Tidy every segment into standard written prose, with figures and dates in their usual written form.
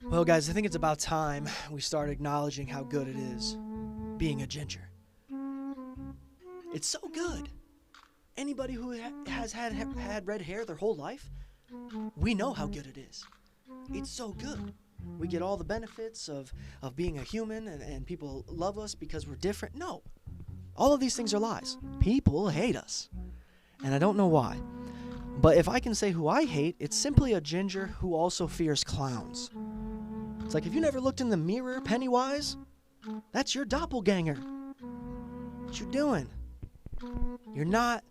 Well, guys, I think it's about time we start acknowledging how good it is being a ginger. It's so good. Anybody who has had red hair their whole life, we know how good it is. It's so good. We get all the benefits of being a human, and people love us because we're different. No. All of these things are lies. People hate us. And I don't know why. But if I can say who I hate, it's simply a ginger who also fears clowns. It's like, if you never looked in the mirror, Pennywise, that's your doppelganger. What you doing? You're not...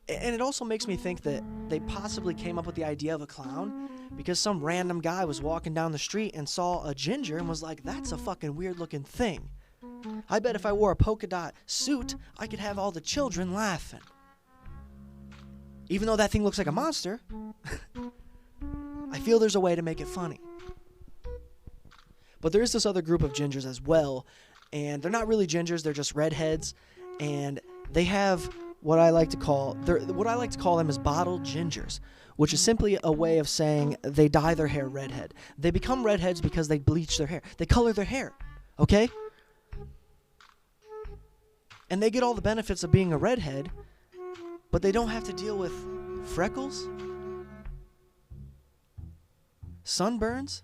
And it also makes me think that they possibly came up with the idea of a clown because some random guy was walking down the street and saw a ginger and was like, that's a fucking weird looking thing. I bet if I wore a polka dot suit, I could have all the children laughing. Even though that thing looks like a monster, I feel there's a way to make it funny. But there is this other group of gingers as well, and they're not really gingers, they're just redheads, and they have what I like to call them is bottled gingers, which is simply a way of saying they dye their hair redhead. They become redheads because they bleach their hair. They color their hair, okay? And they get all the benefits of being a redhead, but they don't have to deal with freckles, sunburns,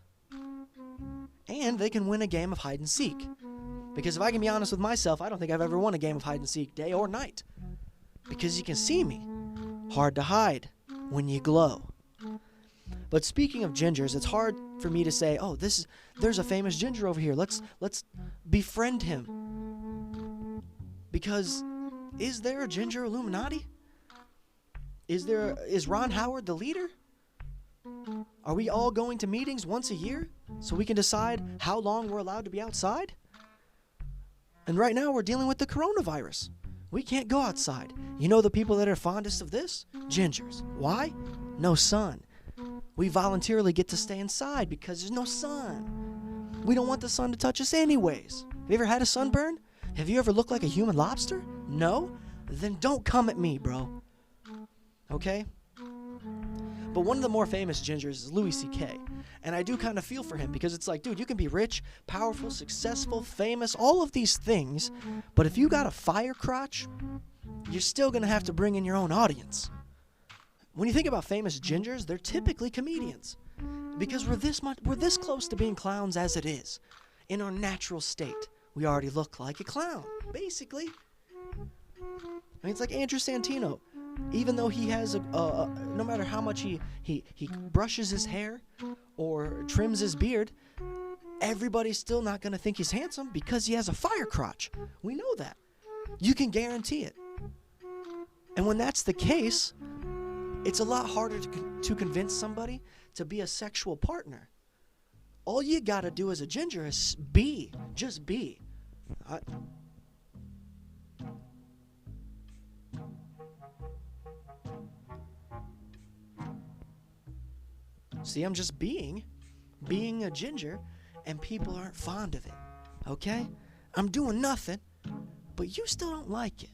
and they can win a game of hide and seek. Because if I can be honest with myself, I don't think I've ever won a game of hide and seek day or night. Because you can see me. Hard to hide when you glow. But speaking of gingers, it's hard for me to say, oh, there's a famous ginger over here. Let's befriend him. Because is there a ginger Illuminati? Is Ron Howard the leader? Are we all going to meetings once a year so we can decide how long we're allowed to be outside? And right now we're dealing with the coronavirus. We can't go outside. You know the people that are fondest of this? Gingers. Why? No sun. We voluntarily get to stay inside because there's no sun. We don't want the sun to touch us anyways. Have you ever had a sunburn? Have you ever looked like a human lobster? No? Then don't come at me, bro. Okay? But one of the more famous gingers is Louis C.K. And I do kind of feel for him because it's like, dude, you can be rich, powerful, successful, famous, all of these things, but if you got a fire crotch, you're still going to have to bring in your own audience. When you think about famous gingers, they're typically comedians because we're this close to being clowns as it is. In our natural state, we already look like a clown, basically. I mean, it's like Andrew Santino. Even though he has no matter how much he brushes his hair or trims his beard, everybody's still not going to think he's handsome because he has a fire crotch. We know that. You can guarantee it. And when that's the case, it's a lot harder to convince somebody to be a sexual partner. All you got to do as a ginger is be. Just be. See, I'm just being a ginger, and people aren't fond of it, okay? I'm doing nothing, but you still don't like it.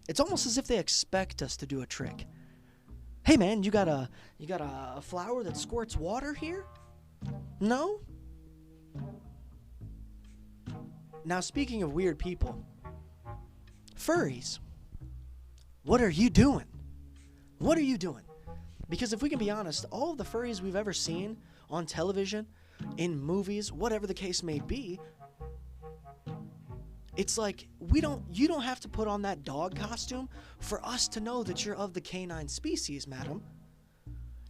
It's almost as if they expect us to do a trick. Hey, man, you got a flower that squirts water here? No? Now, speaking of weird people, furries, what are you doing? What are you doing? Because if we can be honest, all of the furries we've ever seen on television, in movies, whatever the case may be, it's like you don't have to put on that dog costume for us to know that you're of the canine species, madam.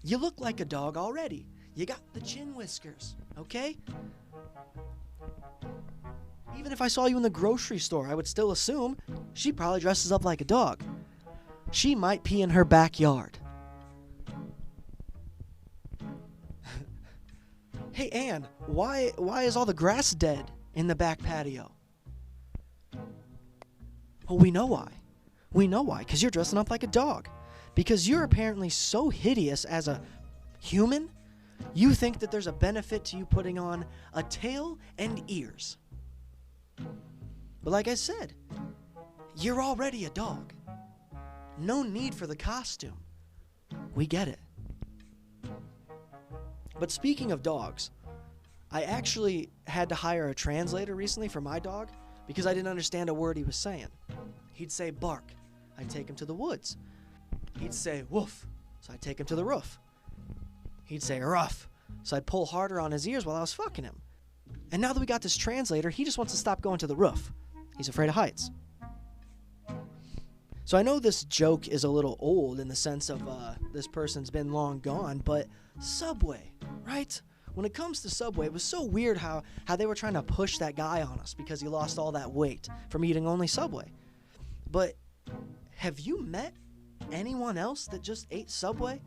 You look like a dog already. You got the chin whiskers, okay? Even if I saw you in the grocery store, I would still assume she probably dresses up like a dog. She might pee in her backyard. Hey, Ann, why is all the grass dead in the back patio? Well, we know why. We know why, because you're dressing up like a dog. Because you're apparently so hideous as a human, you think that there's a benefit to you putting on a tail and ears. But like I said, you're already a dog. No need for the costume. We get it. But speaking of dogs, I actually had to hire a translator recently for my dog because I didn't understand a word he was saying. He'd say bark. I'd take him to the woods. He'd say woof. So I'd take him to the roof. He'd say ruff. So I'd pull harder on his ears while I was fucking him. And now that we got this translator, he just wants to stop going to the roof. He's afraid of heights. So I know this joke is a little old in the sense of this person's been long gone, but Subway, right? When it comes to Subway, it was so weird how they were trying to push that guy on us because he lost all that weight from eating only Subway. But have you met anyone else that just ate Subway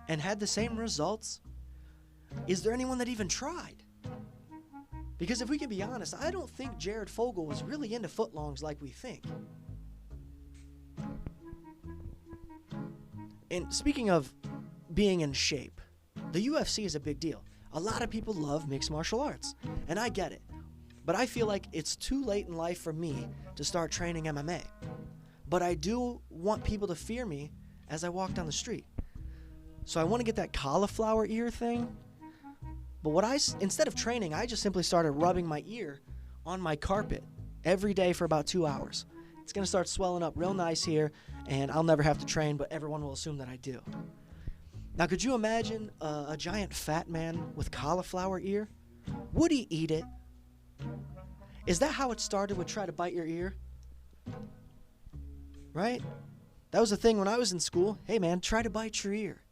and had the same results? Is there anyone that even tried? Because if we can be honest, I don't think Jared Fogle was really into footlongs like we think. And speaking of being in shape, the UFC is a big deal. A lot of people love mixed martial arts, and I get it. But I feel like it's too late in life for me to start training MMA. But I do want people to fear me as I walk down the street. So I want to get that cauliflower ear thing. But instead of training, I just simply started rubbing my ear on my carpet every day for about 2 hours. It's going to start swelling up real nice here, and I'll never have to train, but everyone will assume that I do. Now, could you imagine a giant fat man with cauliflower ear? Would he eat it? Is that how it started with try to bite your ear? Right? That was the thing when I was in school. Hey, man, try to bite your ear.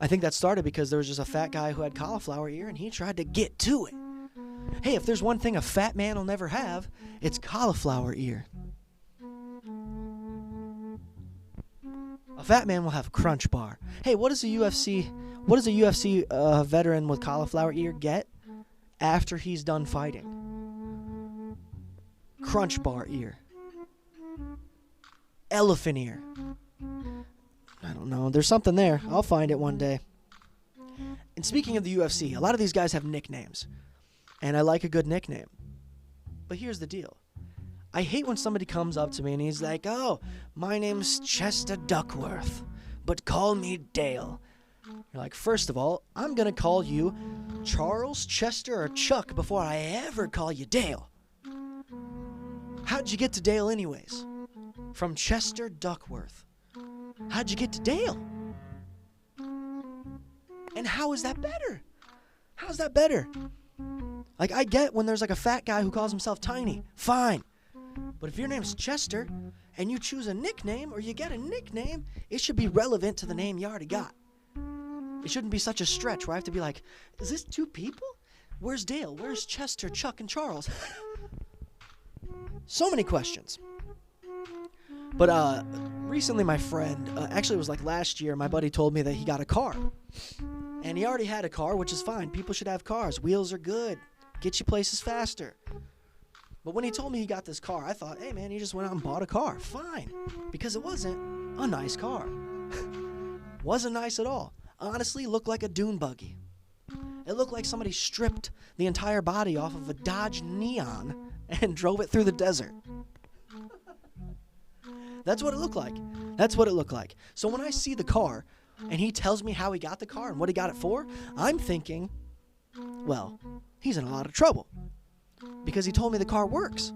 I think that started because there was just a fat guy who had cauliflower ear, and he tried to get to it. Hey, if there's one thing a fat man will never have, it's cauliflower ear. A fat man will have crunch bar. Hey, what does a UFC veteran with cauliflower ear get after he's done fighting? Crunch bar ear. Elephant ear. I don't know. There's something there. I'll find it one day. And speaking of the UFC, a lot of these guys have nicknames. And I like a good nickname. But here's the deal. I hate when somebody comes up to me and he's like, oh, my name's Chester Duckworth, but call me Dale. You're like, first of all, I'm going to call you Charles, Chester, or Chuck before I ever call you Dale. How'd you get to Dale anyways? From Chester Duckworth. How'd you get to Dale? And how is that better? How's that better? Like, I get when there's like a fat guy who calls himself Tiny. Fine. But if your name's Chester and you choose a nickname or you get a nickname, it should be relevant to the name you already got. It shouldn't be such a stretch where I have to be like, is this two people? Where's Dale? Where's Chester, Chuck, and Charles? So many questions. But recently my friend, actually it was like last year, my buddy told me that he got a car. And he already had a car, which is fine. People should have cars. Wheels are good. Get you places faster. But when he told me he got this car, I thought, hey man, he just went out and bought a car. Fine. Because it wasn't a nice car. Wasn't nice at all. Honestly, looked like a dune buggy. It looked like somebody stripped the entire body off of a Dodge Neon and drove it through the desert. That's what it looked like. That's what it looked like. So when I see the car and he tells me how he got the car and what he got it for, I'm thinking, well, he's in a lot of trouble. Because he told me the car works.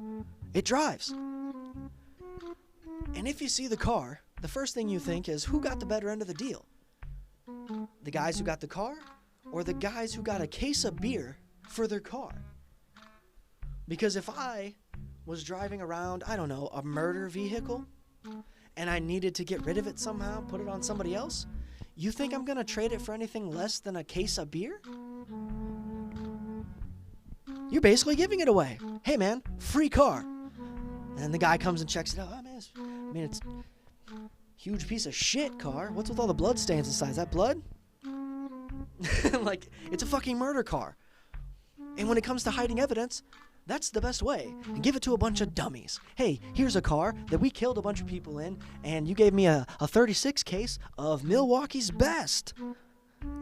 It drives. And if you see the car, the first thing you think is, who got the better end of the deal? The guys who got the car or the guys who got a case of beer for their car? Because if I was driving around, I don't know, a murder vehicle, and I needed to get rid of it somehow, put it on somebody else, you think I'm going to trade it for anything less than a case of beer? You're basically giving it away. Hey, man, free car. And the guy comes and checks it out. Oh, man, it's a huge piece of shit car. What's with all the blood stains inside? Is that blood? Like, it's a fucking murder car. And when it comes to hiding evidence, that's the best way. And give it to a bunch of dummies. Hey, here's a car that we killed a bunch of people in, and you gave me a 36 case of Milwaukee's best.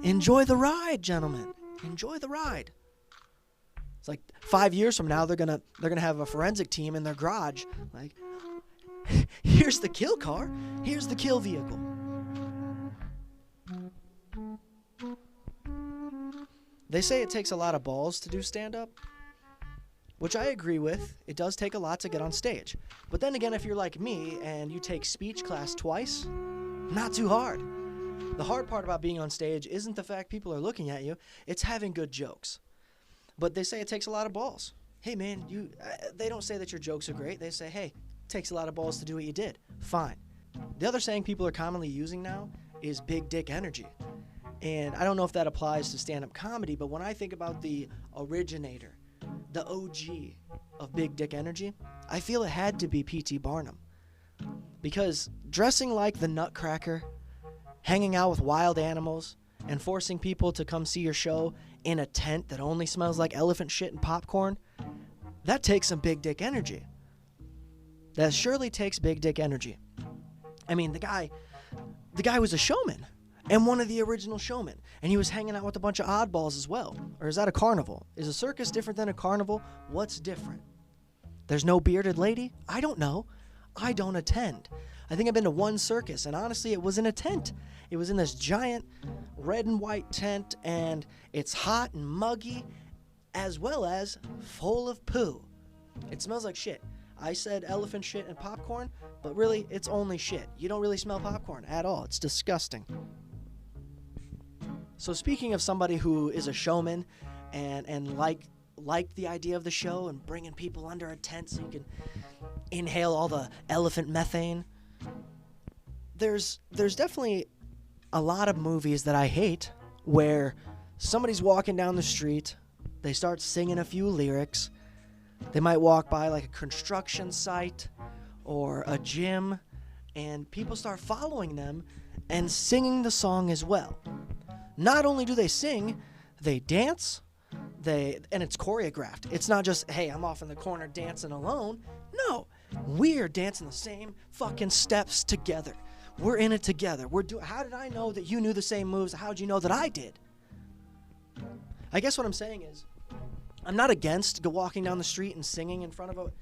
Enjoy the ride, gentlemen. Enjoy the ride. It's like 5 years from now, they're gonna have a forensic team in their garage. Like, here's the kill car. Here's the kill vehicle. They say it takes a lot of balls to do stand-up, which I agree with. It does take a lot to get on stage. But then again, if you're like me and you take speech class twice, not too hard. The hard part about being on stage isn't the fact people are looking at you, it's having good jokes. But they say it takes a lot of balls. Hey man, they don't say that your jokes are great. They say, hey, it takes a lot of balls to do what you did. Fine. The other saying people are commonly using now is big dick energy. And I don't know if that applies to stand-up comedy, but when I think about the originator, the OG of big dick energy, I feel it had to be P.T. Barnum. Because dressing like the Nutcracker, hanging out with wild animals, and forcing people to come see your show in a tent that only smells like elephant shit and popcorn, that takes some big dick energy. That surely takes big dick energy. I mean, the guy was a showman. And one of the original showmen. And he was hanging out with a bunch of oddballs as well. Or is that a carnival? Is a circus different than a carnival? What's different? There's no bearded lady? I don't know. I don't attend. I think I've been to one circus, and honestly, it was in a tent. It was in this giant red and white tent, and it's hot and muggy, as well as full of poo. It smells like shit. I said elephant shit and popcorn, but really, it's only shit. You don't really smell popcorn at all. It's disgusting. So speaking of somebody who is a showman and liked the idea of the show and bringing people under a tent so you can inhale all the elephant methane, there's definitely a lot of movies that I hate where somebody's walking down the street, they start singing a few lyrics, they might walk by like a construction site or a gym, and people start following them and singing the song as well. Not only do they sing, they dance, and it's choreographed. It's not just, hey, I'm off in the corner dancing alone. No, we're dancing the same fucking steps together. We're in it together. How did I know that you knew the same moves? How'd you know that I did? I guess what I'm saying is, I'm not against walking down the street and singing in front of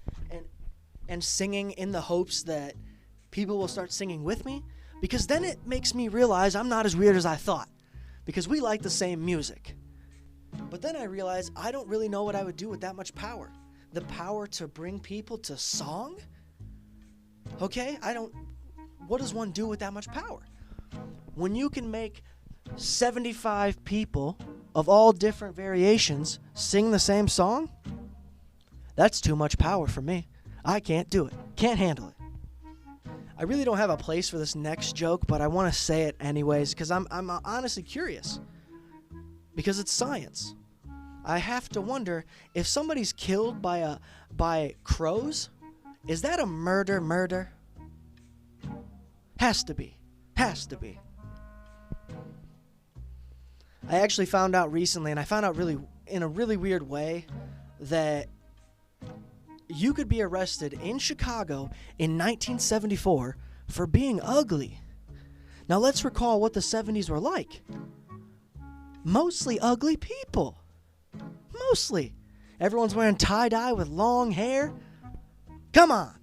and singing in the hopes that people will start singing with me, because then it makes me realize I'm not as weird as I thought. Because we like the same music. But then I realized I don't really know what I would do with that much power. The power to bring people to song? Okay, what does one do with that much power? When you can make 75 people of all different variations sing the same song, that's too much power for me. I can't do it. Can't handle it. I really don't have a place for this next joke, but I want to say it anyways because I'm honestly curious. Because it's science. I have to wonder if somebody's killed by crows, is that a murder? Has to be. I actually found out recently, and I found out in a really weird way, that you could be arrested in Chicago in 1974 for being ugly. Now let's recall what the 70s were like. Mostly ugly people. Mostly. Everyone's wearing tie-dye with long hair. Come on.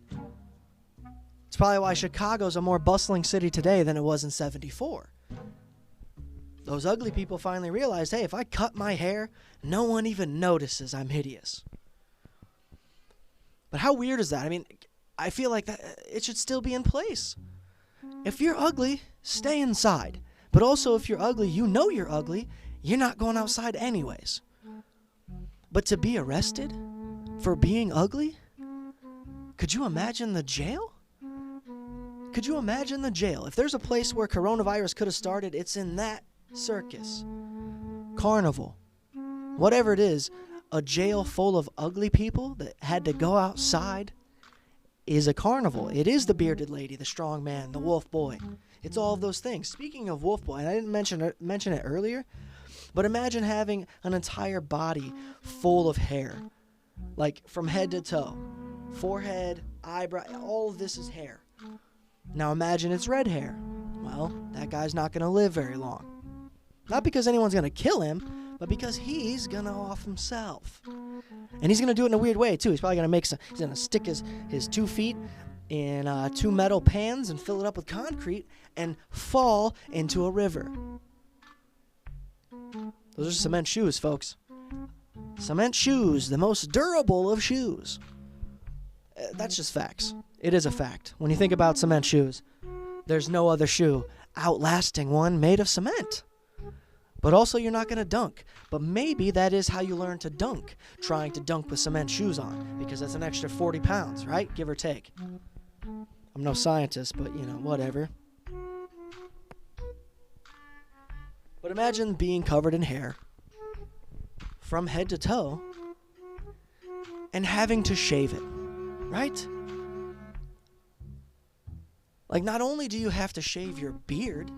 It's probably why Chicago's a more bustling city today than it was in 74. Those ugly people finally realized, hey, if I cut my hair, no one even notices I'm hideous. But how weird is that? I mean, I feel like that it should still be in place. If you're ugly, stay inside. But also, if you're ugly, you know you're ugly, you're not going outside anyways. But to be arrested for being ugly? Could you imagine the jail? Could you imagine the jail? If there's a place where coronavirus could have started, it's in that circus, carnival, whatever it is. A jail full of ugly people that had to go outside is a carnival. It is the bearded lady, the strong man, the wolf boy. It's all of those things. Speaking of wolf boy, and I didn't mention it earlier, but imagine having an entire body full of hair, like from head to toe, forehead, eyebrow, all of this is hair. Now imagine it's red hair. Well, that guy's not going to live very long. Not because anyone's going to kill him, but because he's going to off himself. And he's going to do it in a weird way, too. He's probably going to he's going to stick his 2 feet in 2 metal pans and fill it up with concrete and fall into a river. Those are cement shoes, folks. Cement shoes, the most durable of shoes. That's just facts. It is a fact. When you think about cement shoes, there's no other shoe outlasting one made of cement. But also, you're not going to dunk. But maybe that is how you learn to dunk, trying to dunk with cement shoes on, because that's an extra 40 pounds, right? Give or take. I'm no scientist, but, whatever. But imagine being covered in hair from head to toe and having to shave it, right? Like, not only do you have to shave your beard,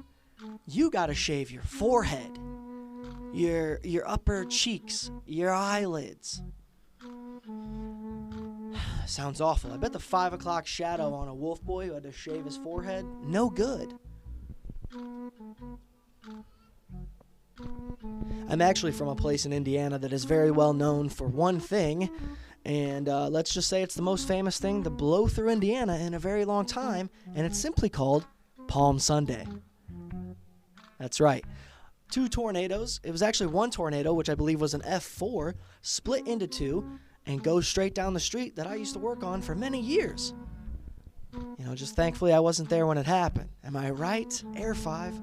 you got to shave your forehead, your upper cheeks, your eyelids. Sounds awful. I bet the 5 o'clock shadow on a wolf boy who had to shave his forehead, no good. I'm actually from a place in Indiana that is very well known for one thing, and let's just say it's the most famous thing to blow through Indiana in a very long time, and it's simply called Palm Sunday. That's right. 2 tornadoes. It was actually one tornado, which I believe was an F4, split into 2 and goes straight down the street that I used to work on for many years. Just thankfully I wasn't there when it happened. Am I right? Air 5.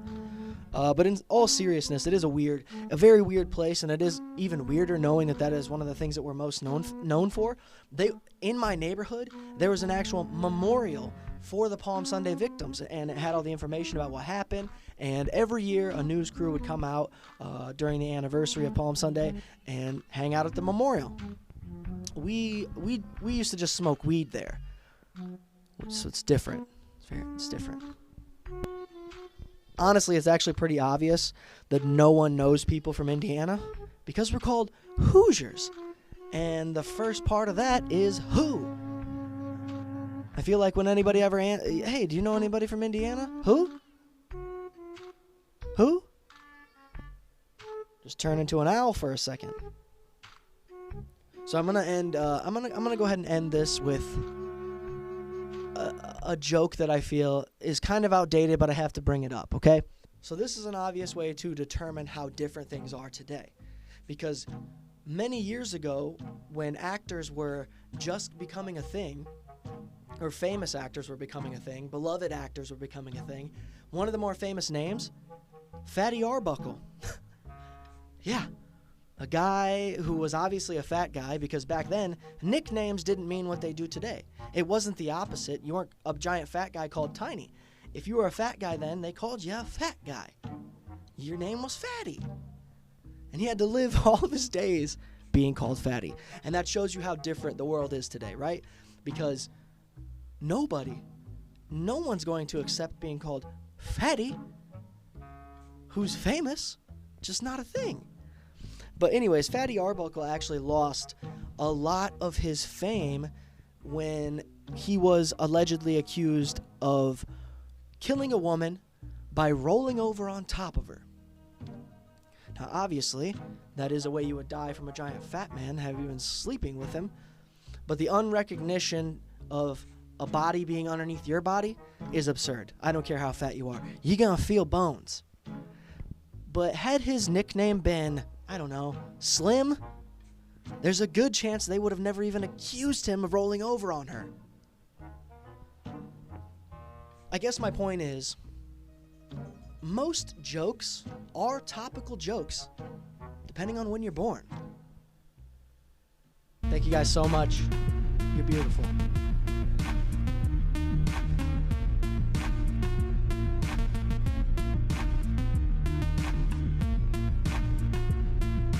But in all seriousness, it is a very weird place, and it is even weirder knowing that is one of the things that we're most known for. In my neighborhood, there was an actual memorial for the Palm Sunday victims, and it had all the information about what happened. And every year, a news crew would come out during the anniversary of Palm Sunday and hang out at the memorial. We used to just smoke weed there, so it's different. It's different. Honestly, it's actually pretty obvious that no one knows people from Indiana because we're called Hoosiers. And the first part of that is who. I feel like when anybody ever hey, do you know anybody from Indiana? Who? Who? Just turn into an owl for a second. So I'm gonna end. I'm gonna go ahead and end this with a joke that I feel is kind of outdated, but I have to bring it up. Okay. So this is an obvious way to determine how different things are today, because many years ago, when actors were just becoming a thing, or famous actors were becoming a thing, beloved actors were becoming a thing, one of the more famous names, Fatty Arbuckle. Yeah. A guy who was obviously a fat guy, because back then, nicknames didn't mean what they do today. It wasn't the opposite. You weren't a giant fat guy called Tiny. If you were a fat guy then, they called you a fat guy. Your name was Fatty. And he had to live all of his days being called Fatty. And that shows you how different the world is today, right? Because no one's going to accept being called Fatty, who's famous, just not a thing. But anyways, Fatty Arbuckle actually lost a lot of his fame when he was allegedly accused of killing a woman by rolling over on top of her. Now, obviously, that is a way you would die from a giant fat man, have you been sleeping with him. But the unrecognition of a body being underneath your body is absurd. I don't care how fat you are. You're going to feel bones. But had his nickname been, I don't know, Slim, there's a good chance they would have never even accused him of rolling over on her. I guess my point is, most jokes are topical jokes, depending on when you're born. Thank you guys so much. You're beautiful.